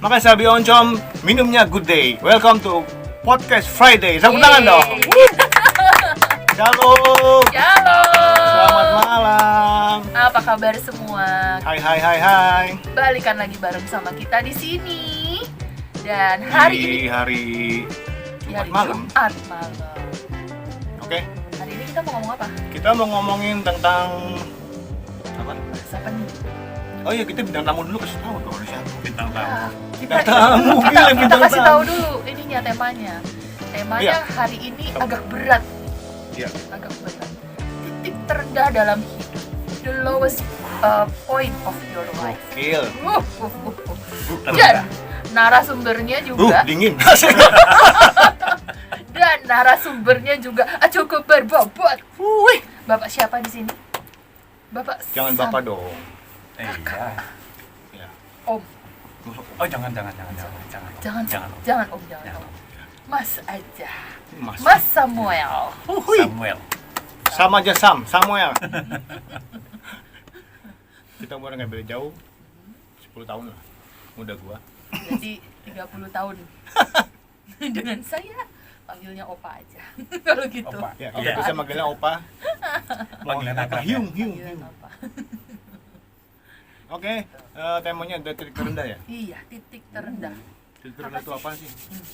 Makan sabi oncom, minumnya good day. Welcome to Podcast Friday. Tepuk tangan dong. Shalom. Selamat malam. Apa kabar semua? Hai. Balikan lagi bareng sama kita di sini. Dan hari ini hari hari malam. Jumat malam. Oke. Hari ini kita mau ngomong apa? Kita mau ngomongin tentang apa? Apa nih? Oh iya, kita bintang tamu dulu, kasih tahu dong siapa bintang tamu. Ah, Bintang tamu, kita bintang kasih tamu. tahu dulu ininya temanya. Temanya Iya. hari ini agak berat. Iya. Agak berat. Titik terendah dalam hidup. The lowest point of your life. Gokil. Dan narasumbernya juga Dingin. dan narasumbernya juga cukup berbobot. Wih, Bapak siapa di sini? Bapak Jangan Sam. bapak dong. Iya. Ya. Om. Oh jangan. Jangan Jangan. Om. Jangan. Mas aja. Mas. Mas Samuel. Samuel. Sama aja Samuel. Kita umurnya nggak beda jauh, 10 tahun lah, muda gua. Jadi 30 tahun. Dengan saya panggilnya Opa aja. Kalau gitu. Opa. Ya, kita bisa manggilnya Opa. Panggilan akrab ya? Hyung. Panggilan apa? Oke, temanya ada titik terendah ya? Iya, titik terendah. Titik terendah itu apa sih?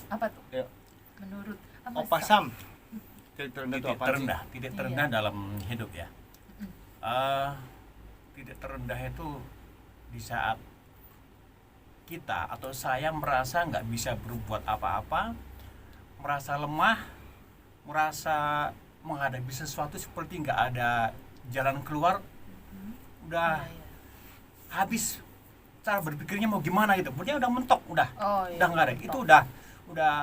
Apa tuh? Ya. Menurut Opa Sam. Titik terendah itu Titik apa terendah, sih? titik terendah dalam hidup ya. Titik terendah itu di saat kita atau saya merasa nggak bisa berbuat apa-apa, merasa lemah, merasa menghadapi sesuatu seperti nggak ada jalan keluar, udah Iya. habis cara berpikirnya mau gimana gitu, pokoknya udah mentok, udah nggak ada, itu mentok. udah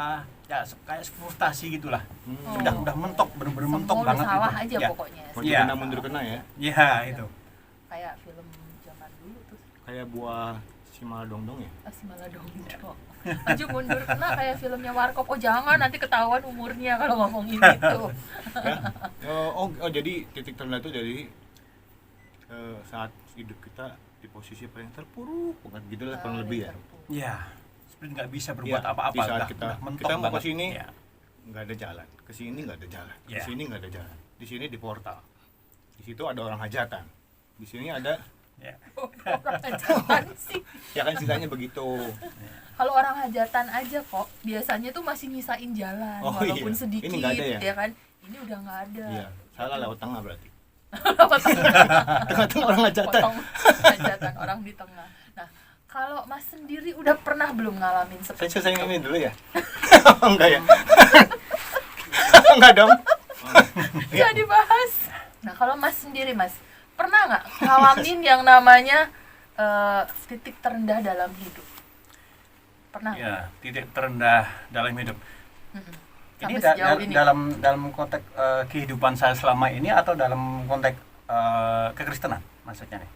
ya kayak frustasi gitulah, Oh. udah mentok, bener-bener mentok Semua banget salah itu. aja Ya. pokoknya. Maju Iya. kena mundur kena ya? Iya itu. Kayak film zaman dulu tuh. Kayak buah si Maladongdong ya? Si Maladong. Maju mundur kena kayak filmnya Warkop. Oh jangan, nanti ketahuan umurnya kalau ngomongin itu. Ya? Jadi titik terendah itu jadi saat hidup kita di posisi paling terpuruk banget gitu lah kurang lebih ya. Iya. Seperti nggak bisa berbuat Ya, apa-apa, di saat udah kita mentok mau ke banget. sini, Ya. nggak ada jalan, ke sini nggak ada jalan, ke Ya. sini nggak ada jalan, di sini di portal, di situ ada orang hajatan, di sini ada, Ya. Orang hajatan sih. ya kan ceritanya begitu. Kalau orang hajatan aja kok biasanya tuh masih nyisain jalan Oh, walaupun iya. sedikit Ini nggak ada ya? kan. Ini udah nggak ada. Iya, salah lewat tengah berarti. Potong Tengah-tengah orang hajatan. hajatan orang di tengah. Nah, kalau Mas sendiri udah pernah belum ngalamin Saya seperti selesai itu? ini dulu ya. Enggak ya? Enggak dong. Bisa dibahas. Nah, kalau Mas sendiri Mas, pernah nggak ngalamin yang namanya titik terendah dalam hidup? Pernah? Ya, titik terendah dalam hidup. Mm-mm. Ini Sampai sejauh ini. dalam konteks kehidupan saya selama ini atau dalam konteks kekristenan maksudnya nih?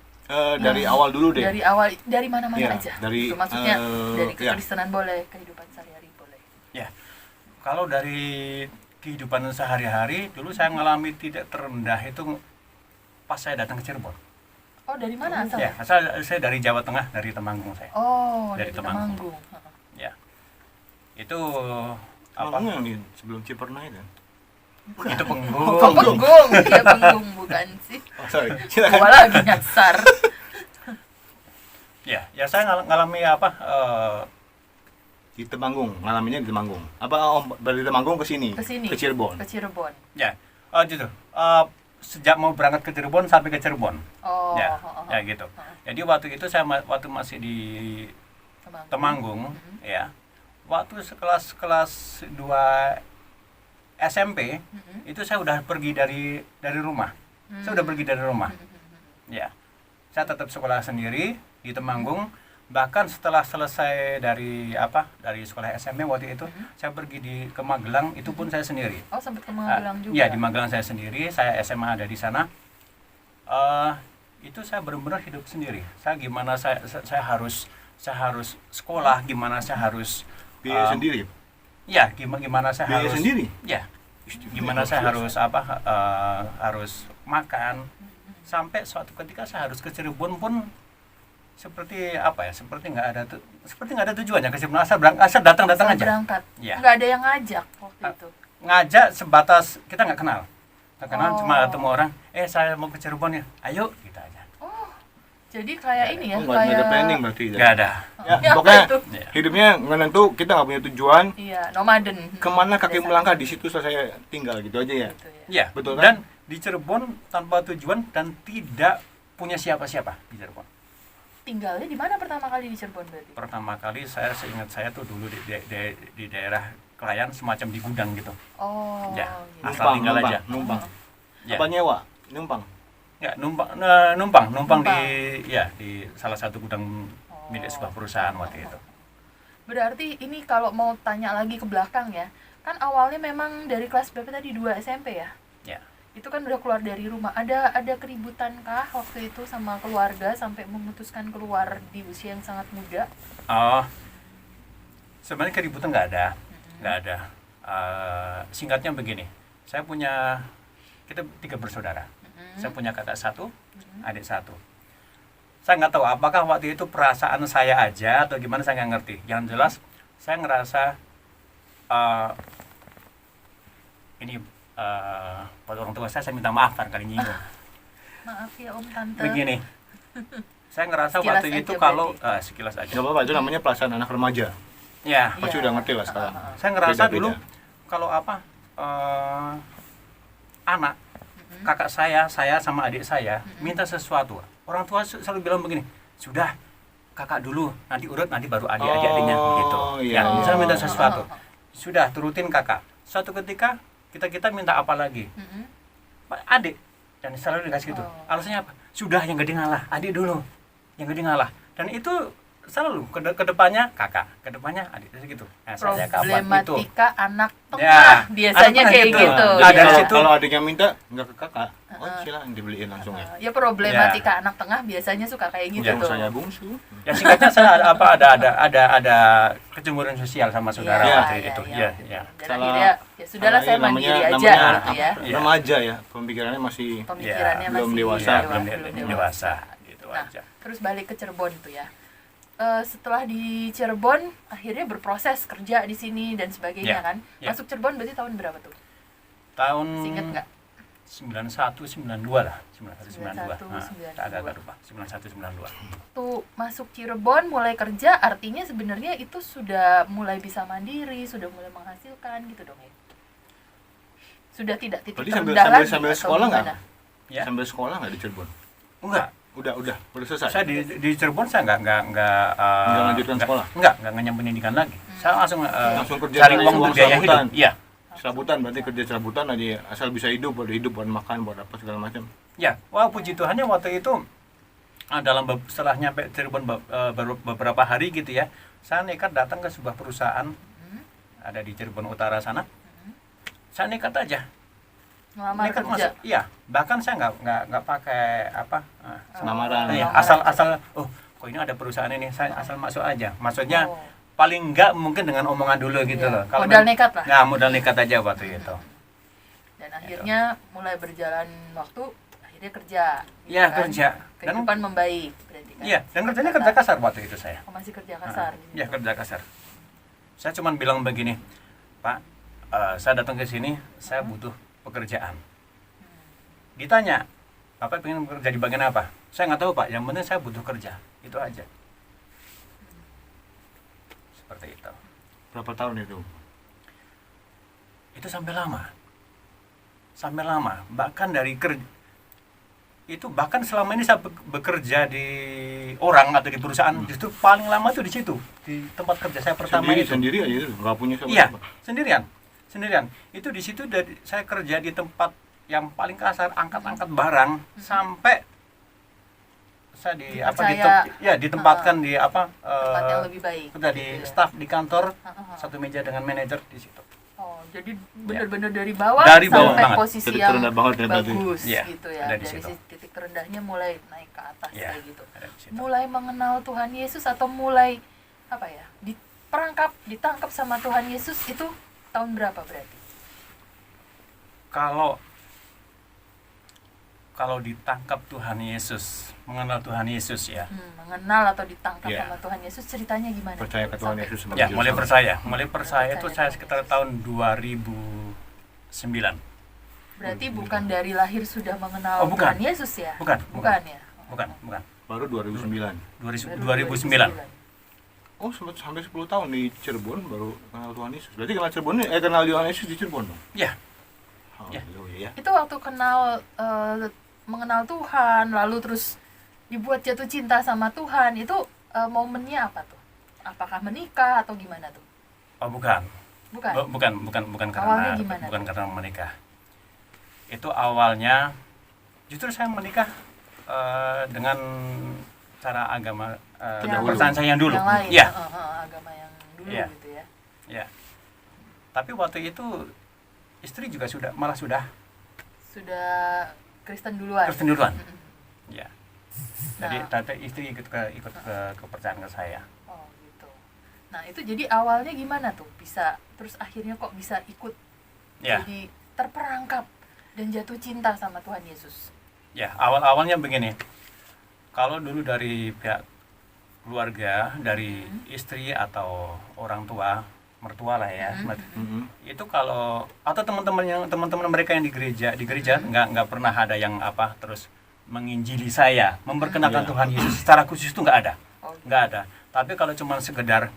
Dari awal dulu deh. Dari awal, dari mana-mana Iya, aja. dari, Gitu, maksudnya dari iya. kekristenan boleh, kehidupan sehari-hari boleh. Ya. Kalau dari kehidupan sehari-hari, dulu saya mengalami titik terendah itu pas saya datang ke Cirebon. Oh, dari mana asalnya? Ya, saya dari Jawa Tengah, dari Temanggung saya. Oh, Dari dari Temanggung. Temanggung. Ya. Itu Temanggung yang di sebelum Ciperna itu. Itu Oh, Penggung. Penggung, dia Penggung bukan sih. Oh, sorry. Gua Silakan. lagi nyasar. Ya saya ngalami apa? Di Temanggung, ngalaminnya di Temanggung. Apa dari Temanggung ke sini? Ke sini. Ke Cirebon. Ke Cirebon. Ya, gitu. Sejak mau berangkat ke Cirebon sampai ke Cirebon. Oh, Ya, ya gitu. Jadi waktu itu saya waktu masih di Temanggung, ya. Waktu kelas 2 SMP, itu saya udah pergi dari rumah. Saya udah pergi dari rumah. Ya. Saya tetap sekolah sendiri di Temanggung. Bahkan setelah selesai dari sekolah SMP waktu itu, saya pergi ke Magelang, itu pun saya sendiri. Oh, sempat ke Magelang juga. Iya, di Magelang saya sendiri, saya SMA ada di sana. Itu saya benar-benar hidup sendiri. Saya harus sekolah, gimana saya harus Biaya sendiri. Ya, gimana saya Biaya harus sendiri. Ya. Gimana saya harus harus makan. Sampai suatu ketika saya harus ke Cirebon pun seperti apa ya? Seperti nggak ada tujuannya ke Cirebon, asal datang Asal aja. berangkat. Iya. Nggak ada yang ngajak waktu Ah. itu. Ngajak sebatas kita nggak kenal. Nggak kenal, Oh. cuma ketemu orang, saya mau ke Cirebon ya, ayo kita aja. Oh, jadi kayak ini ya, Nggak ada kayak planning berarti. Nggak ada. Ya, Ya, pokoknya itu. Iya. hidupnya nggak nentu, kita nggak punya tujuan. Iya, nomaden. Kemana kaki Desa. melangkah di situ saya tinggal gitu aja ya. Gitu ya. Iya, Betul kan? Dan di Cirebon tanpa tujuan dan tidak punya siapa-siapa di Cirebon. Tinggalnya di mana pertama kali di Cirebon berarti? Pertama kali seingat saya tuh dulu di daerah Kelayan, semacam di gudang gitu. Oh, Ya. gitu. Asal tinggal aja. Numpang. Ya. Apa nyewa? Numpang. Ya, numpang di Numpang. di salah satu gudang milik sebuah perusahaan waktu itu. Berarti ini kalau mau tanya lagi ke belakang ya, kan awalnya memang dari kelas berapa tadi? 2 SMP ya? Ya. Itu kan udah keluar dari rumah. Ada keributan kah waktu itu sama keluarga sampai memutuskan keluar di usia yang sangat muda? Oh, sebenarnya keributan nggak ada. Singkatnya begini, kita 3 bersaudara. Saya punya kakak 1, adik 1. Saya nggak tahu apakah waktu itu perasaan saya aja atau gimana, saya nggak ngerti. Yang jelas saya ngerasa ini buat orang tua saya minta maaf kali nyinggung. Maaf ya Om Tante. Begini, saya ngerasa Sekilas waktu aja itu kalau berarti. sekilas aja. Nggak apa-apa, itu namanya perasaan anak remaja. Ya, Pasti Iya. udah ngerti lah sekarang. saya ngerasa Beda-beda. dulu kalau anak kakak saya sama adik saya minta sesuatu, orang tua selalu bilang begini, sudah kakak dulu, nanti urut, nanti baru adik-adiknya begitu. iya, Ya, iya. misalnya minta sesuatu, sudah turutin kakak. Suatu ketika kita minta apa lagi, Pak, adik, dan selalu dikasih gitu. Oh. Alasannya apa? Sudah, yang gede ngalah, adik dulu, yang gede ngalah. Dan itu selalu kedepannya kakak, kedepannya adik, gitu. Nah, saya kapan itu? Problematika anak tengah Ya, biasanya anak tengah kayak gitu. gitu. Nah, Jadi dari kalau, situ- kalau adiknya minta nggak ke kakak, silakan dibeliin langsung ya. Ya problematika anak tengah biasanya suka kayak gitu Ya, tuh. Saya bungsu. Ya singkatnya saya ada kecemburuan sosial sama saudara Iya, waktu itu. Iya, iya. Dan Salah- akhirnya ya sudahlah saya namanya- mandiri aja namanya gitu ya. Iya. Remaja ya, pemikirannya masih Pemikirannya belum masih dewasa. Ya, belum dewasa gitu Nah, aja. terus balik ke Cirebon tuh ya. Setelah di Cirebon akhirnya berproses kerja di sini dan sebagainya Ya, kan. ya. Masuk Cirebon berarti tahun berapa tuh? Tahun Ingat nggak? 91 92 lah, 91 92. 91, Agak lupa. 91 92. Tuh masuk Cirebon mulai kerja artinya sebenarnya itu sudah mulai bisa mandiri, sudah mulai menghasilkan gitu dong ya. Sudah tidak titik Berarti sambil- terendah sambil- lagi sambil atau sekolah nggak? gimana? Ya. Sambil sekolah nggak di Cirebon? Enggak. Udah selesai. Saya di Cirebon saya enggak Nggak lanjutkan sekolah? Enggak ngenyam pendidikan lagi. Saya langsung Langsung kerja cari dari uang uang untuk biaya hidup. serabutan. Iya. Serabutan berarti kerja serabutan aja asal bisa hidup, buat makan, buat apa segala macam. Ya, wah puji Tuhannya waktu itu setelah nyampe Cirebon baru beberapa hari gitu ya, saya nekat datang ke sebuah perusahaan ada di Cirebon Utara sana. Saya nekat aja, Ngelamar nekat kerja. masuk. Iya, bahkan saya nggak pakai apa, Lamaran. ya, Lamaran. asal oh kok ini ada perusahaan ini, saya asal masuk aja. Maksudnya Oh. paling nggak mungkin dengan omongan dulu gitu Iya. loh. Kalau Modal nekat lah. Nah, modal nekat aja waktu itu. Dan akhirnya mulai berjalan waktu, akhirnya kerja. gitu Iya, kan. kerja. Kehidupan membaik berarti kan. Iya, dan kerjanya kerja kasar waktu itu saya. Oh, masih kerja kasar. gitu. Iya, kerja kasar. Saya cuma bilang begini, Pak, saya datang ke sini, saya butuh pekerjaan. Ditanya, Bapak pengen bekerja di bagian apa? Saya nggak tahu Pak, yang penting saya butuh kerja, itu aja. Seperti itu. Berapa tahun itu? Itu sampai lama, bahkan dari kerja itu, bahkan selama ini saya bekerja di orang atau di perusahaan, justru paling lama itu di situ, di tempat kerja saya pertama Sendiri itu. aja itu, nggak punya Iya, siapa-siapa. sendirian. Itu di situ saya kerja di tempat yang paling kasar, angkat-angkat barang sampai saya ditempatkan di Tempat yang lebih baik. udah di gitu ya. staff di kantor, Heeh. satu meja dengan manajer di situ. Oh, jadi benar-benar dari bawah Dari bawah sampai banget. posisi Titik yang terendah banget ya berarti. bagus Iya, gitu ya. ada di Dari situ. titik terendahnya mulai naik ke atas Iya, kayak gitu. ada di situ. Mulai mengenal Tuhan Yesus atau mulai apa ya? Ditangkap sama Tuhan Yesus itu tahun berapa berarti? Kalau kalau ditangkap Tuhan Yesus, mengenal Tuhan Yesus ya. Mengenal atau ditangkap Iya. sama Tuhan Yesus, ceritanya gimana? Percaya ke Tuhan Sampai- Yesus sebagai Ya, Juru mulai Selamat. percaya itu saya sekitar tahun 2009. Berarti bukan dari lahir sudah mengenal Oh, bukan. Tuhan Yesus ya? Bukan. Bukan ya? Bukan. Baru 2009. 2009. Oh, sampai 10 tahun di Cirebon baru kenal Tuhan Yesus. Berarti kenal Tuhan Yesus di Cirebon dong. Ya, Haleluya ya. Itu waktu mengenal Tuhan, lalu terus dibuat jatuh cinta sama Tuhan, itu momennya apa tuh? Apakah menikah atau gimana tuh? oh bukan. Bukan. Bukan Awalnya karena gimana? bukan karena menikah. Itu awalnya justru saya menikah dengan cara agama kepercayaan saya yang dulu. Yang lain, Iya. agama yang dulu Iya. gitu ya. Ya. Tapi waktu itu istri juga sudah Sudah Kristen duluan. Kristen duluan. Mm-mm. Ya. Nah. Jadi tante istri ikut ke kepercayaan ke saya. Oh gitu. Nah itu jadi awalnya gimana tuh bisa terus akhirnya kok bisa ikut Ya. jadi terperangkap dan jatuh cinta sama Tuhan Yesus. Ya, awal-awalnya begini. Kalau dulu dari pihak keluarga, dari istri atau orang tua, mertua lah ya, itu kalau atau teman-teman mereka yang di gereja nggak pernah ada yang terus menginjili saya, memperkenalkan Iya. Tuhan Yesus secara khusus itu nggak ada, Oh, nggak ada. Tapi kalau cuma sekedar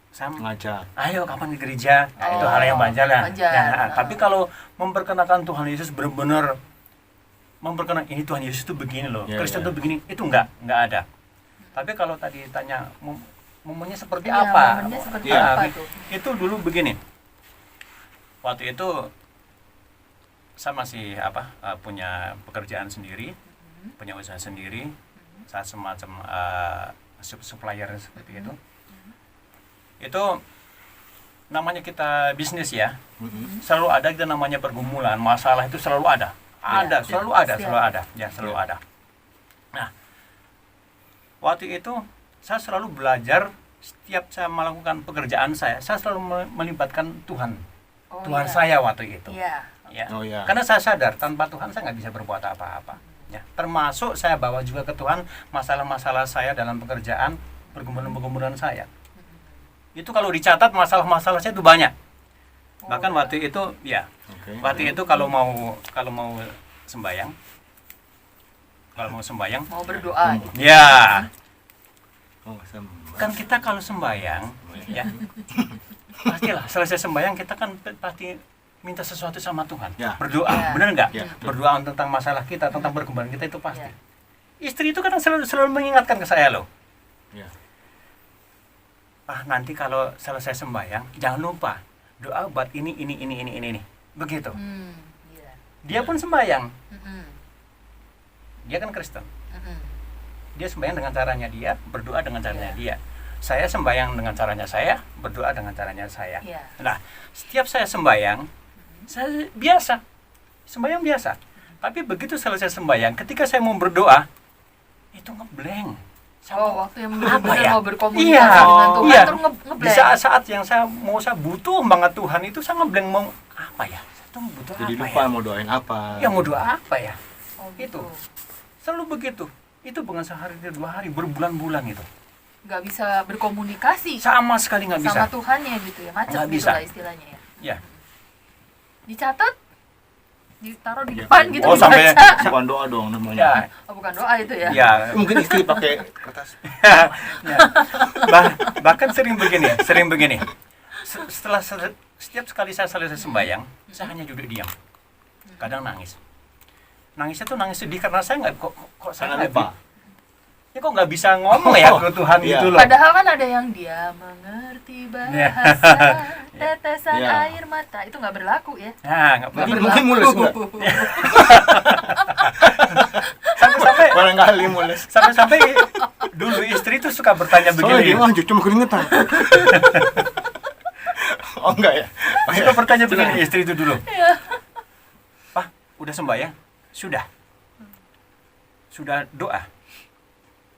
Sam, Ngajar. ayo kapan ke gereja, nah, itu Oh, hal yang wajar lah. wajar. Ya, tapi kalau memperkenalkan Tuhan Yesus benar-benar memperkenalkan ini Tuhan Yesus itu begini loh, Ya, Kristen ya. itu begini, itu nggak ada. Tapi kalau tadi tanya momennya seperti Iya, apa? momennya seperti Iya. apa Gitu. tuh? Itu dulu begini. Waktu itu saya masih punya pekerjaan sendiri, punya usaha sendiri, saya semacam supplier seperti itu. Itu namanya kita bisnis ya, selalu ada kita namanya pergumulan, masalah itu selalu ada. Iya, Selalu pasti ada. Ya, selalu Iya. ada. Nah, waktu itu saya selalu belajar setiap saya melakukan pekerjaan saya selalu melibatkan Tuhan. Oh, Tuhan iya. saya waktu itu. Iya. Ya. Oh, iya. Karena saya sadar tanpa Tuhan saya nggak bisa berbuat apa-apa. Ya. Termasuk saya bawa juga ke Tuhan masalah-masalah saya dalam pekerjaan, pergumulan-pergumulan saya. Itu kalau dicatat masalah-masalah saya itu banyak. Oh, Bahkan iya. waktu itu ya, Oke. waktu itu kalau mau sembahyang, mau berdoa gitu. ya Oh, sama. kan kita kalau sembahyang, ya pastilah selesai sembahyang kita kan pasti minta sesuatu sama Tuhan, Ya. berdoa, Ya. benar nggak? Ya. Berdoa tentang masalah kita, tentang pergumulan kita itu pasti. Ya. Istri itu kadang selalu mengingatkan ke saya loh, Ya. nanti kalau selesai sembahyang jangan lupa doa buat ini, begitu. Iya. Dia pun sembahyang, Mm-mm. dia kan Kristen. Mm-mm. Dia sembahyang dengan caranya dia, berdoa dengan caranya Iya. dia. Saya sembahyang dengan caranya saya, berdoa dengan caranya saya. Iya. Nah, setiap saya sembahyang, saya biasa, sembahyang biasa. Tapi begitu selesai sembahyang, ketika saya mau berdoa, itu ngeblank. Oh, waktu yang Apa benar-benar ya? mau berkomunikasi Iya, dengan Tuhan iya. terus Di ngeblank. saat-saat yang saya butuh banget Tuhan itu, saya ngeblank mau apa ya? Saya tuh butuh Jadi apa lupa ya? mau doain apa. Ya mau doa apa ya? Oh, Itu. gitu. Selalu begitu. Itu bukan sehari, 2 hari, berbulan-bulan itu. Nggak bisa berkomunikasi Sama sekali nggak bisa. sama Tuhannya gitu ya, macet Nggak gitu bisa. lah istilahnya ya. Ya. Dicatat, ditaruh di Ya, depan kan. gitu Oh, sampai- dibaca. Bukan doa dong namanya. Ya, Oh, bukan doa itu ya. ya. Mungkin istri pakai kertas. Ya. Bahkan sering begini. Setelah setiap sekali saya selesai sembahyang, saya hanya duduk diam. Kadang nangis. Nangisnya tuh nangis sedih karena saya nggak kok saya Karena nggak lupa. ya kok nggak bisa ngomong ya ke Tuhan Iya. gitu loh. Padahal kan ada yang dia mengerti bahasa tetesan Iya. air mata. Itu nggak berlaku ya. Nah, nggak Nggak pernah. Mungkin mulus nggak? Sampai Barangkali mulus. sampai dulu istri tuh suka bertanya Soalnya dia begini. mah cuma keringetan. Oh enggak ya? Oh, Suka ya. bertanya begini istri itu dulu. Iya. Pak, udah sembahyang? Sudah. Sudah doa?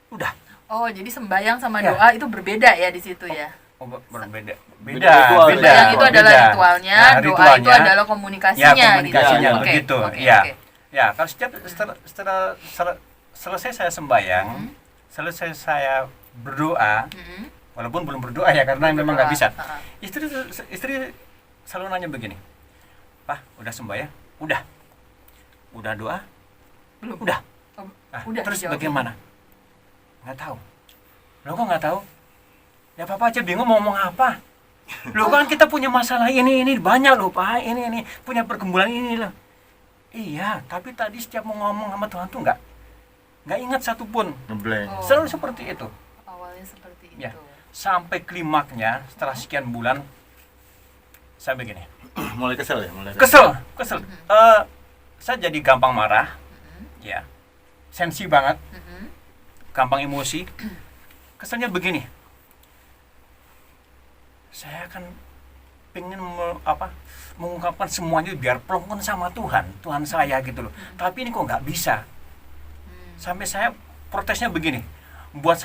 Udah. Oh, jadi sembahyang sama Ya. doa itu berbeda ya di situ ya. Oh, berbeda. Beda ritual. Beda. Sembahyang itu adalah Beda. ritualnya, Nah, doa itu ritualnya, adalah komunikasinya ya, komunikasinya gitu. begitu. Oke, Ya. oke. Ya, kalau selesai saya sembahyang, selesai saya berdoa, walaupun belum berdoa ya karena memang nggak bisa. Istri selalu nanya begini, Pak, udah sembahyang? Udah doa? Belum. Udah. Oh, Nah, udah terus dijawab. bagaimana? Nggak tahu. Lo kok nggak tahu? Ya Papa aja bingung mau ngomong apa. Lo kan kita punya masalah ini banyak loh Pak, ini punya pergumulan ini loh. Iya, tapi tadi setiap mau ngomong sama Tuhan tuh nggak ingat satupun. Ngeblank. Oh. Selalu seperti itu. Awalnya seperti itu. Ya. Sampai klimaknya setelah sekian bulan saya begini. Mulai kesel ya, mulai Kesel. Saya jadi gampang marah. Ya. Sensi banget, gampang emosi. Kesannya begini. Saya kan pengen mengungkapkan semuanya biar plong sama Tuhan saya gitu loh. Tapi ini kok nggak bisa. Sampai saya protesnya begini. Buat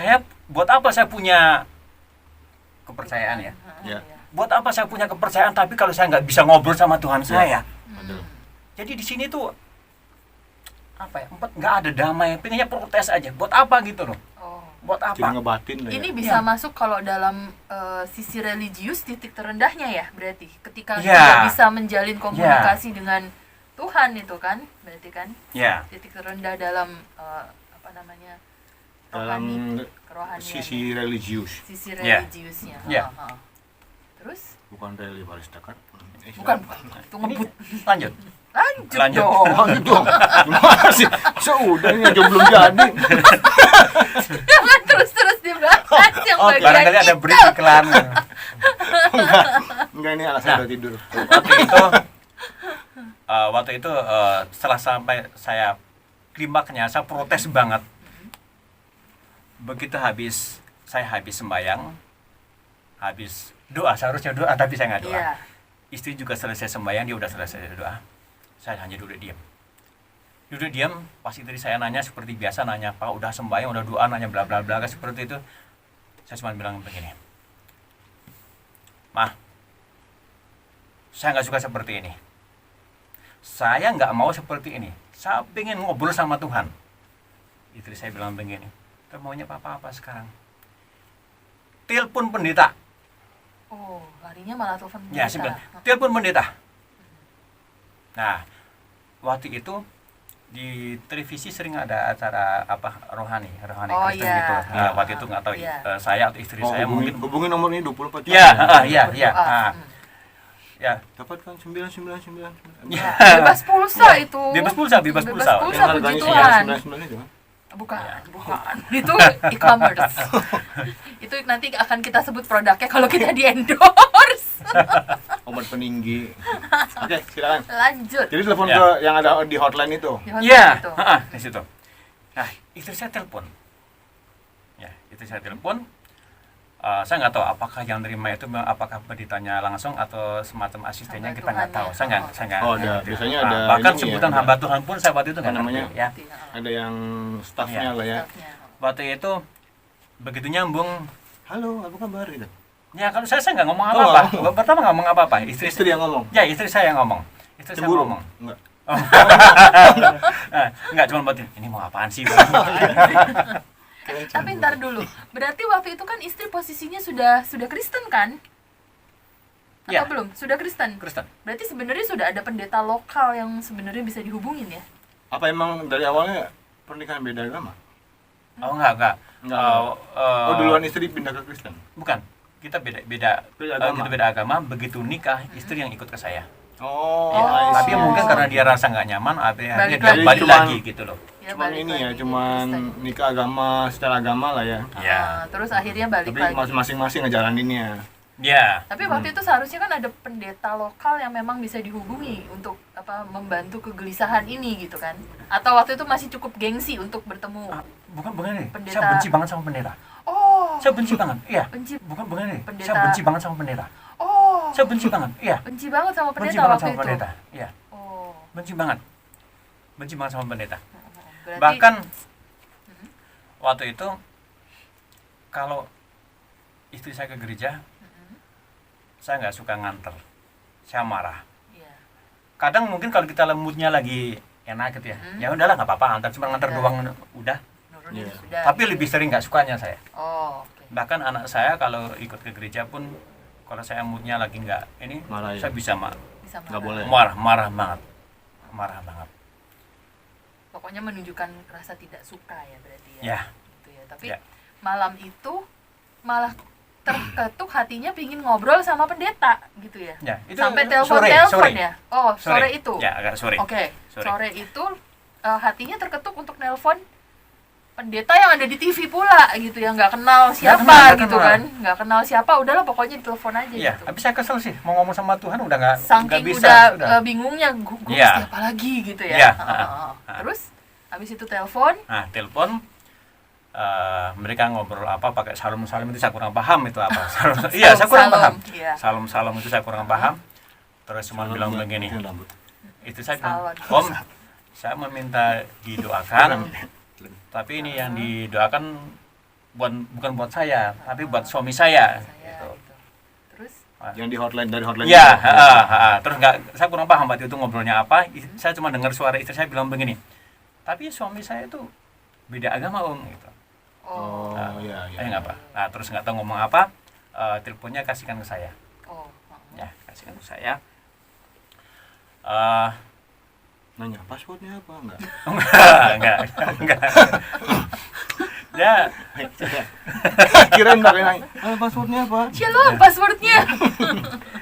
apa saya punya kepercayaan ya? Ya. Buat apa saya punya kepercayaan tapi kalau saya nggak bisa ngobrol sama Tuhan saya? Betul. Jadi di sini tuh apa ya? Nggak ada damai, pengennya protes aja. Buat apa gitu loh? Oh. Buat Jadi apa? ngebatin lah ya. Ini bisa Ya. masuk kalau dalam sisi religius titik terendahnya ya berarti ketika Ya. tidak bisa menjalin komunikasi dengan Tuhan itu kan berarti kan Ya. titik terendah dalam apa namanya dalam kerohanian sisi religius, sisi Ya. religiusnya. Ya. Terus bukan reli baris dekat. bukan itu Ini ngebut lanjut. lanjut Lanjut. dong. Lanjut dong. Gimana sih? Sudah ini aja belum jadi. Jangan terus dibahas yang Oke. bagian Barangkali ada itu. break iklan. Enggak ini alasan Nah. udah tidur. Waktu itu setelah sampai saya klimaknya saya protes banget. Begitu saya habis sembahyang, habis doa, seharusnya doa tapi saya nggak doa. Iya. Istri juga selesai sembahyang, dia udah selesai doa. Saya hanya duduk diam. Pas istri saya nanya seperti biasa, nanya Pak udah sembahyang, udah doa, nanya bla bla bla seperti itu. Saya cuma bilang begini, Ma, saya nggak suka seperti ini. Saya nggak mau seperti ini. Saya pengen ngobrol sama Tuhan. Istri saya bilang begini, "Kamu maunya apa sekarang?" Telepon pendeta. Oh, larinya malah telepon Ya, pendeta. saya bilang, telepon pendeta. Nah, waktu itu di televisi sering ada acara rohani Oh, Kristen iya. gitu. Nah, waktu itu nggak tahu Iya. saya atau istri saya mungkin. hubungin nomor ini 24 jam. Ya, iya. Berdoa. Nah, ya. Dapatkan 999. Ya, bebas pulsa itu. Bebas pulsa. Bebas pulsa, Yang puji harganya Tuhan. 999 itu kan. Bukan, Ya. bukan. Itu e-commerce. Itu nanti akan kita sebut produknya kalau kita di endorse. Obat peninggi. Oke, silakan. Lanjut. Jadi telepon Ya. ke yang ada di hotline itu. Di hotel Iya, itu. di situ. Nah, istri saya telepon. Ya, istri saya telepon. Saya nggak tahu apakah yang nerima itu apakah pendetanya langsung atau semacam asistennya, Hamba kita nggak Tuhan tahu. ya. Saya nggak. Oh, ada. Biasanya Nah, ada bahkan ini ya, sebutan ada- hamba Tuhan pun saya waktu itu nggak Apa namanya? ngerti, ya. Ada yang staffnya Iya. lah ya. Staffnya. Waktu itu begitu nyambung. Halo, apa kabar gitu? Ya kalau saya nggak ngomong Oh, apa-apa. Pertama nggak ngomong apa-apa. Istri yang ngomong. Ya istri saya yang ngomong. Istri saya Cemburu ngomong. Enggak. Enggak cuma buat ini mau apaan sih? Tapi ntar dulu. Berarti waktu itu kan istri posisinya sudah Kristen kan? Atau Ya. belum? Sudah Kristen. Kristen. Berarti sebenarnya sudah ada pendeta lokal yang sebenarnya bisa dihubungin ya? Apa emang dari awalnya pernikahan beda agama? Oh enggak. Enggak. Oh, Oh, duluan istri pindah ke Kristen. Bukan. Kita beda agama. kita beda agama. Begitu nikah, istri yang ikut ke saya. Oh, Ya, I tapi see. mungkin karena dia rasa nggak nyaman, akhirnya Balik dia lagi. balik Cuman- lagi gitu loh. Ya, Cuman balik ini ya, lagi cuman Kristen. nikah agama secara agama lah ya. Ya. Terus akhirnya balik Tapi lagi. masing-masing ngejalaninnya. Ya. Tapi waktu itu seharusnya kan ada pendeta lokal yang memang bisa dihubungi untuk membantu kegelisahan ini gitu kan? Atau waktu itu masih cukup gengsi untuk bertemu? Bukan nih. Pendeta. Saya benci banget sama pendeta. Oh, Saya benci banget. Iya. benci. Bukan nih. Pendeta. Saya benci banget sama pendeta. Oh, Saya benci banget. Iya. benci banget sama Benci pendeta banget waktu sama itu. pendeta. Iya. Oh, Benci banget. Benci banget sama pendeta. berarti Bahkan waktu itu kalau istri saya ke gereja, saya nggak suka nganter. Saya marah. Iya. Kadang mungkin kalau kita moodnya lagi enak gitu ya. Ya udahlah nggak apa-apa, cuma ngantar Udah. doang udah. Nurunin Iya. sudah. Tapi lebih sering nggak sukanya saya. Oh, oke. Bahkan anak saya kalau ikut ke gereja pun, kalau saya moodnya lagi nggak ini, Marah ya? saya bisa Bisa Nggak boleh. marah banget, marah banget. Pokoknya menunjukkan rasa tidak suka ya berarti ya. Ya, Gitu ya. Tapi Ya. malam itu malah terketuk hatinya pingin ngobrol sama pendeta gitu ya. ya itu Sampai sore. telepon ya. Oh, sore itu. Ya, agak sore. Oke, Sore. sore itu hatinya terketuk untuk nelpon pendeta yang ada di TV pula gitu ya, nggak kenal siapa nggak gitu kenal. kan, nggak kenal siapa, udahlah pokoknya ditelepon aja Iya, gitu. tapi saya kesel sih, mau ngomong sama Tuhan udah nggak Saking bisa. udah bingungnya, gue Iya. mesti apa lagi gitu ya. Iya, Heeh. Terus habis itu telepon, Nah, telepon, mereka ngobrol apa pakai salam-salam itu saya kurang paham itu apa. Iya, saya kurang paham. Iya. Salam-salam itu saya kurang paham. Terus cuma bilang begini. Itu saya bilang, Om, saya meminta didoakan, tapi ini yang didoakan bukan buat saya, tapi buat suami saya. saya Gitu. gitu. Terus Yang di hotline, dari hotline Iya, itu. terus saya kurang paham waktu itu ngobrolnya apa. Saya cuma dengar suara istri saya bilang begini. Tapi suami saya itu beda agama Om gitu. oh, Iya. Nggak apa. Nah, terus nggak tahu ngomong apa. Teleponnya kasihkan ke saya. oh, Ya, kasihkan ke saya. Nanya passwordnya apa? Enggak. Enggak. Ya, Kirain bakal nanya, passwordnya apa? Shalom passwordnya.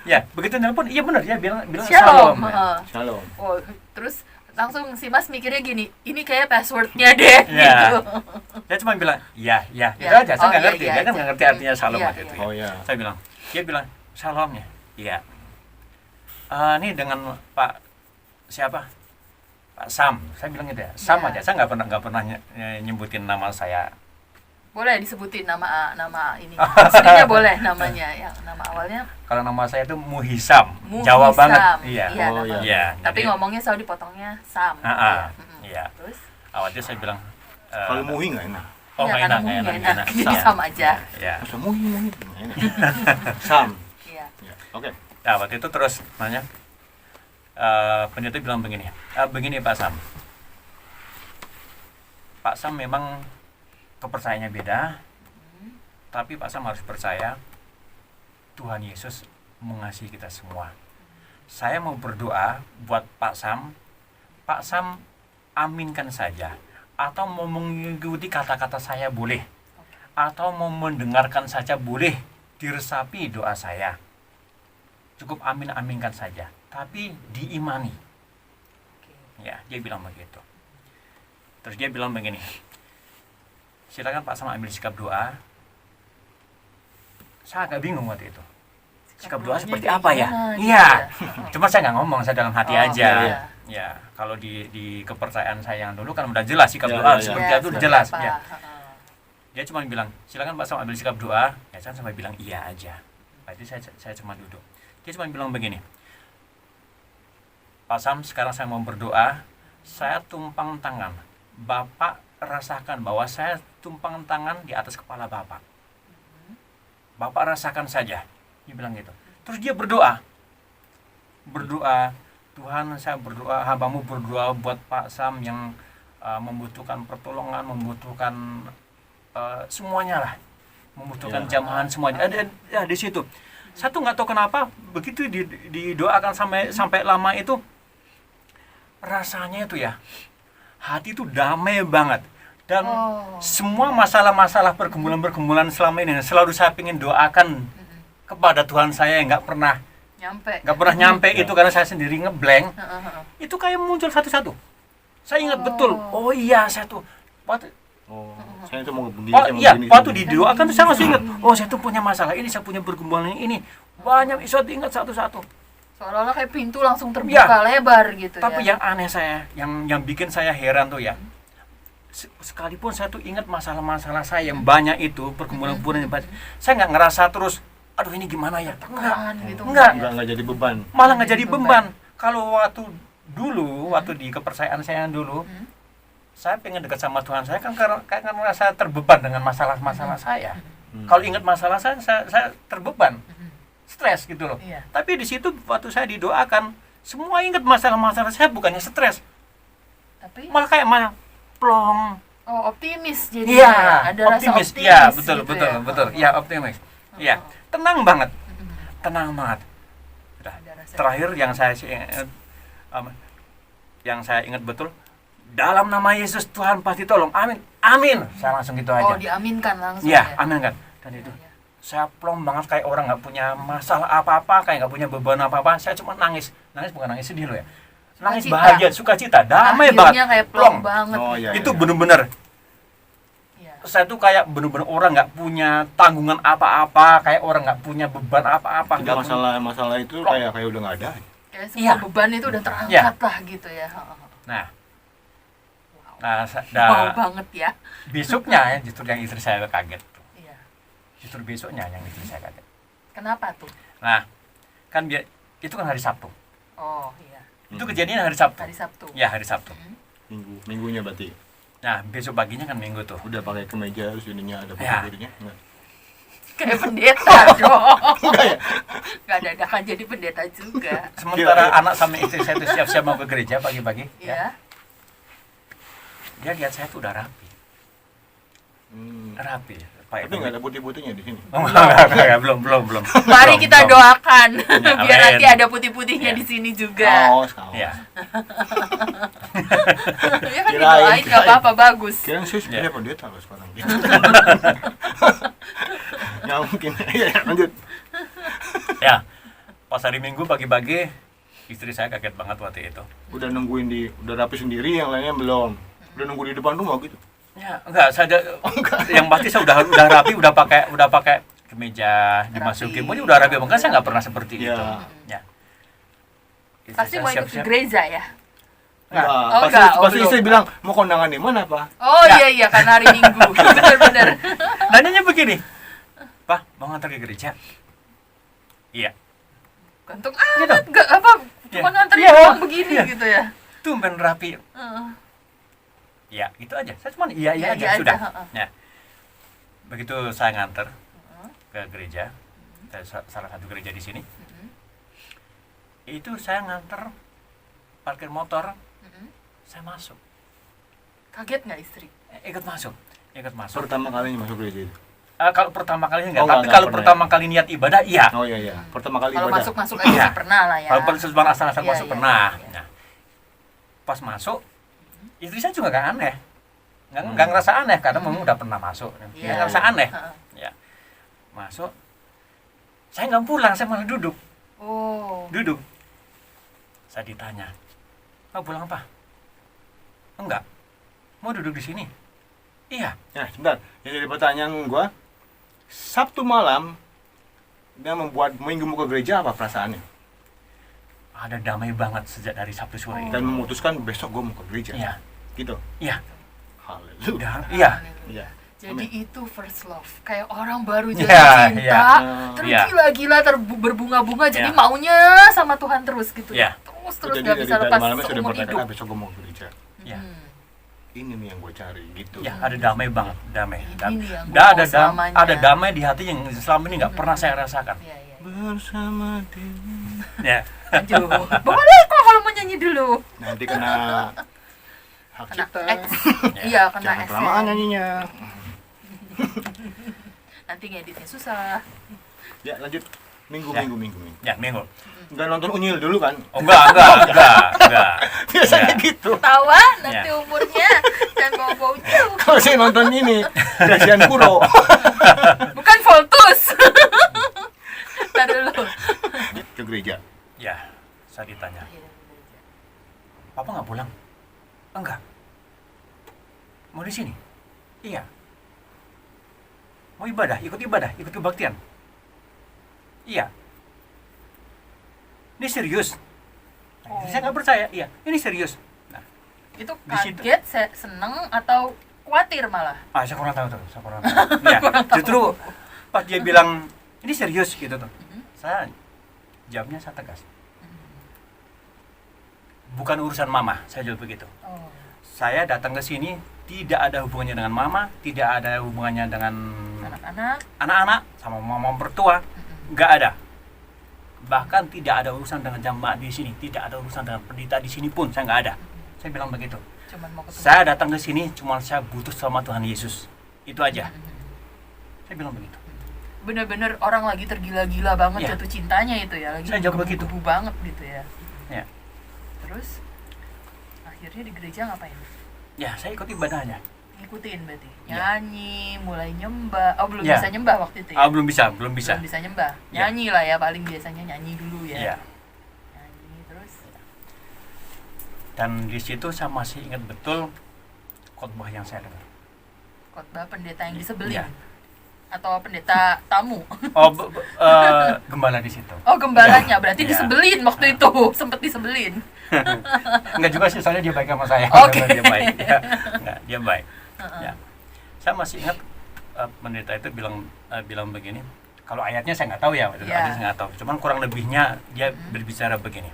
ya begitu nelpon, iya benar ya bilang Shalom. salam. Ya. Heeh. Shalom. Oh, terus langsung si Mas mikirnya gini, ini kayak passwordnya deh Ya. gitu. Dia cuma bilang, ya, itu Ya. aja. Saya Oh, nggak iya, ngerti. iya Dia kan aja. nggak ngerti artinya salam Iya, waktu itu. Oh Ya. ya. Saya bilang, dia bilang salamnya. Iya. Ini dengan Pak siapa? Pak Sam. Saya bilang gitu ya. Sam Ya. aja. Saya nggak pernah nyebutin nama saya. Boleh disebutin nama ini. Aslinya boleh namanya, yang nama awalnya Kalau nama saya itu Muhisam. Muhisam. Jawa banget. Iya. Iya, Oh, namanya. Iya. Tapi Jadi, ngomongnya selalu dipotongnya Sam. Iya. Terus awalnya saya bilang. Kalau muhi nggak enak. Oh, ya, nggak karena enak, Muhi nggak nggak enak. Jadi Iya. Sam aja. Iya. Masa muhi nggak enak. Sam. Iya. Ya. Oke. Nah, waktu itu terus nanya, pendeta bilang begini, begini Pak Sam. Pak Sam memang kepercayaannya beda, tapi Pak Sam harus percaya Tuhan Yesus mengasihi kita semua. Saya mau berdoa buat Pak Sam aminkan saja, atau mau mengikuti kata-kata saya boleh, atau mau mendengarkan saja boleh, diresapi doa saya. Cukup aminkan saja, tapi diimani. Oke. Ya, dia bilang begitu. Terus dia bilang begini, silakan Pak Sam ambil sikap doa. Saya agak bingung waktu itu. Sikap doa doanya seperti kayak apa ya? gimana gitu Iya. ya? Cuma saya nggak ngomong, saya dalam hati Oh, aja. iya. Ya, kalau di kepercayaan saya yang dulu kan udah jelas sikap Ya, doa ya, ya. seperti Ya, itu udah seperti jelas. apa. Ya. Heeh. Dia cuma bilang, silakan Pak Sam ambil sikap doa. Ya, saya sampai bilang iya aja. Berarti saya cuma duduk. Dia cuma bilang begini, Pak Sam, sekarang saya mau berdoa. Saya tumpang tangan. Bapak rasakan bahwa saya tumpang tangan di atas kepala Bapak. Bapak rasakan saja. Dia bilang gitu. Terus dia berdoa. Tuhan, saya berdoa, hambamu berdoa buat Pak Sam yang membutuhkan pertolongan, membutuhkan semuanya lah. Membutuhkan Ya. jamahan semuanya. Ada di situ. Saya tuh nggak tahu kenapa begitu didoakan sampai lama itu, rasanya itu ya, hati itu damai banget. Dan semua masalah-masalah pergumulan selama ini selalu saya ingin doakan kepada Tuhan saya yang nggak pernah nyampe itu karena saya sendiri ngeblank. Itu kayak muncul satu-satu. Saya ingat betul. Oh iya, saya tuh Oh, saya tuh mau begini. waktu didoakan tuh saya masih ingat. Oh, saya tuh punya masalah ini, saya punya pergumulan ini. Banyak saya ingat satu-satu. Seolah-olah kayak pintu langsung terbuka lebar gitu. Tapi ya. yang aneh yang bikin saya heran tuh ya, sekalipun saya tuh ingat masalah-masalah saya yang banyak itu, pergumulan-pergumulan yang banyak, saya nggak ngerasa terus, aduh ini gimana ya? Tekan gitu. Enggak. Enggak jadi beban. Malah nggak jadi beban. Kalau waktu di kepercayaan saya yang dulu, saya pengen dekat sama Tuhan saya kan karena merasa terbeban dengan masalah-masalah saya. Kalau ingat masalah saya terbeban, stres gitu loh. Iya. Tapi di situ waktu saya didoakan, semua ingat masalah-masalah saya, bukannya stres, Tapi malah kayak malah plong. optimis jadi Iya, ada rasa optimis. optimis. Iya, betul, gitu betul, ya. betul. Iya, optimis. Iya, tenang banget. Tenang banget. Udah. Ada rasa Terakhir yang saya ingat betul, dalam nama Yesus Tuhan pasti tolong. Amin. Amin. Saya langsung gitu aja. diaminkan langsung Iya, ya. amin kan. Dan itu Iya. saya plong banget kayak orang nggak punya masalah apa-apa, kayak nggak punya beban apa-apa. Saya cuma nangis bukan nangis sedih loh ya. Nangis Sukacita. bahagia, sukacita, damai Akhirnya banget. kayak plong banget. Oh, iya. Itu bener-bener Iya. saya tuh kayak bener-bener orang nggak punya tanggungan apa-apa, kayak orang nggak punya beban apa-apa. Jadi nggak punya- masalah itu kayak udah nggak ada. Kayak semua Iya. beban itu udah terangkat lah gitu ya. Nah, Wow banget ya. besoknya ya justru yang istri saya kaget tuh. Iya. Justru besoknya yang istri saya kaget. Kenapa tuh? Nah, kan itu kan hari Sabtu. Oh iya. Itu kejadian hari Sabtu. Hari Sabtu. Ya, hari Sabtu. Minggunya berarti Nah, besok paginya kan Minggu tuh. udah pakai kemeja terus ininya ada Ya. putih-putihnya. Enggak. Kayak pendeta dong. Enggak ya? Gak dadakan jadi pendeta juga. Sementara Kira-kira. anak sama istri saya tuh siap-siap mau ke gereja pagi-pagi. Ya. Iya. Dia lihat saya tuh udah rapi. Rapi. Pak Tapi nggak ada putih-putihnya di sini. enggak, belum. Mari Belum, kita belum. doakan Ya, biar amin. nanti ada putih-putihnya Ya. di sini juga. Kaos. Ya. Ya kan Kirain, didoain nggak kirain. apa-apa bagus. Kirain sih Ya. sebenarnya pendeta loh sekarang. Nggak mungkin. Iya, lanjut. Ya. Pas hari Minggu pagi-pagi istri saya kaget banget waktu itu. Udah nungguin udah rapi sendiri, yang lainnya belum. Udah nunggu di depan rumah gitu. Ya, enggak, yang pasti saya udah rapi, udah pakai kemeja dimasukin. Pokoknya udah rapi, makanya saya nggak pernah seperti Ya. itu. Ya. Istri Pasti saya mau ikut ke siap-siap. gereja ya. Enggak. Oh, Pasti enggak. Oh, pasti belum. istri bilang, "Mau kondangan di mana, Pak?" Oh Ya. iya karena hari Minggu. Benar-benar. Nanyanya begini, Pak, mau ngantar ke gereja? Iya. Gantung Gitu. amat enggak apa cuma Iya. nganterin Iya. doang begini Iya. gitu ya. Tumben rapi. Heeh. Ya, itu aja. Saya cuma iya Iya, aja, iya sudah. aja, heeh. Ya. Begitu saya nganter ke gereja, salah satu gereja di sini. Itu saya nganter parkir motor, saya masuk. Kaget nggak istri? Ikut masuk. Pertama kalinya masuk gereja itu. Kalau pertama kali enggak, Oh, tapi enggak kalau pernah pertama kali niat ibadah, iya. Oh iya iya. Pertama kali Kalau ibadah. masuk aja Iya. sih pernah lah ya. Kalau sesuatu asal-asal Iya, masuk iya, pernah. iya. Nah, pas masuk, istri saya juga nggak aneh, nggak ngerasa aneh karena memang udah pernah masuk. Nggak Iya. ngerasa aneh. Heeh. Ya, masuk. Saya nggak pulang, saya malah duduk. Oh. Duduk. Saya ditanya, mau pulang apa? Enggak. Mau duduk di sini? Iya. Nah, sebentar. Yang jadi pertanyaan gua, Sabtu malam dia membuat Minggu mau ke gereja, apa perasaannya? Ada damai banget sejak dari Sabtu sore. Dan memutuskan besok gua mau ke gereja. Iya. Gitu. Iya. Haleluya. Udah. Iya. Iya. Jadi itu first love. Kayak orang baru Iya, jatuh cinta, iya. tergila-gila, berbunga-bunga, jadi Iya. maunya sama Tuhan terus gitu. Iya. Terus Jadi nggak bisa dari lepas malamnya sudah seumur berkata, hidup. besok gua mau ke gereja. Iya. Ini nih yang gua cari gitu. Ya, ada damai banget, damai. Ini yang gua mau selamanya. Ada damai di hati yang selama ini nggak pernah saya rasakan. Iya, iya. Bersama dia. Ya. Lanjut. Boleh kok kalau mau nyanyi dulu. Nanti kena hak Kena cipta. X. Iya, kena Jangan X. kelamaan nyanyinya. Nanti ngeditnya susah. Ya, lanjut. Minggu. Ya. Minggu. Ya, Minggu. Enggak nonton Unyil dulu kan? Oh, enggak. Biasanya Ya. gitu. Tawa nanti Ya. umurnya jangan bawa-bawa jauh. Kalau saya nonton ini, Kasihan Kuro. Bukan Voltus. Ntar dulu. Ke gereja. Ya, saya ditanya, Papa nggak pulang? Enggak. Mau di sini? Iya. Mau ibadah, ikut kebaktian? Iya. Ini serius? Oh. Saya nggak percaya. Iya, ini serius. Nah, Itu Di situ. kaget, seneng atau khawatir malah? saya kurang tahu tuh, Iya, justru pas dia bilang ini serius gitu tuh, saya jawabnya saya tegas. Bukan urusan mama, saya jawab begitu. Oh. Saya datang ke sini tidak ada hubungannya dengan mama, tidak ada hubungannya dengan Anak-anak. anak-anak sama mama mertua, nggak ada. Bahkan tidak ada urusan dengan jamaah di sini, tidak ada urusan dengan pendeta di sini pun, saya nggak ada. Saya bilang begitu. Cuman mau ketemu. Saya datang ke sini cuma saya butuh sama Tuhan Yesus. Itu aja. Saya bilang begitu. Bener-bener orang lagi tergila-gila banget Ya. jatuh cintanya itu ya, lagi Saya jawab begitu. gebu-gebu banget gitu ya. Ya. Terus akhirnya di gereja ngapain? Ya, saya ikut ibadahnya. Ngikutin berarti. Ya. Nyanyi, mulai nyembah. Oh, belum Ya. bisa nyembah waktu itu ya? Belum bisa. Belum bisa nyembah. Ya. Nyanyi lah ya, paling biasanya nyanyi dulu ya. Iya. Nyanyi terus. Dan di situ saya masih ingat betul khotbah yang saya dengar. Khotbah pendeta yang disebelin. Iya. Atau pendeta tamu. Oh, gembala di situ. Oh, gembalanya berarti Iya. disebelin waktu itu. Sempet disebelin. Enggak juga sih, soalnya dia baik sama saya. Oke. Dia baik. Ya. Enggak, dia baik. Ya. Saya masih ingat pendeta itu bilang begini. Kalau ayatnya saya nggak tahu ya, Iya. ayatnya saya nggak tahu. Cuman kurang lebihnya dia berbicara begini.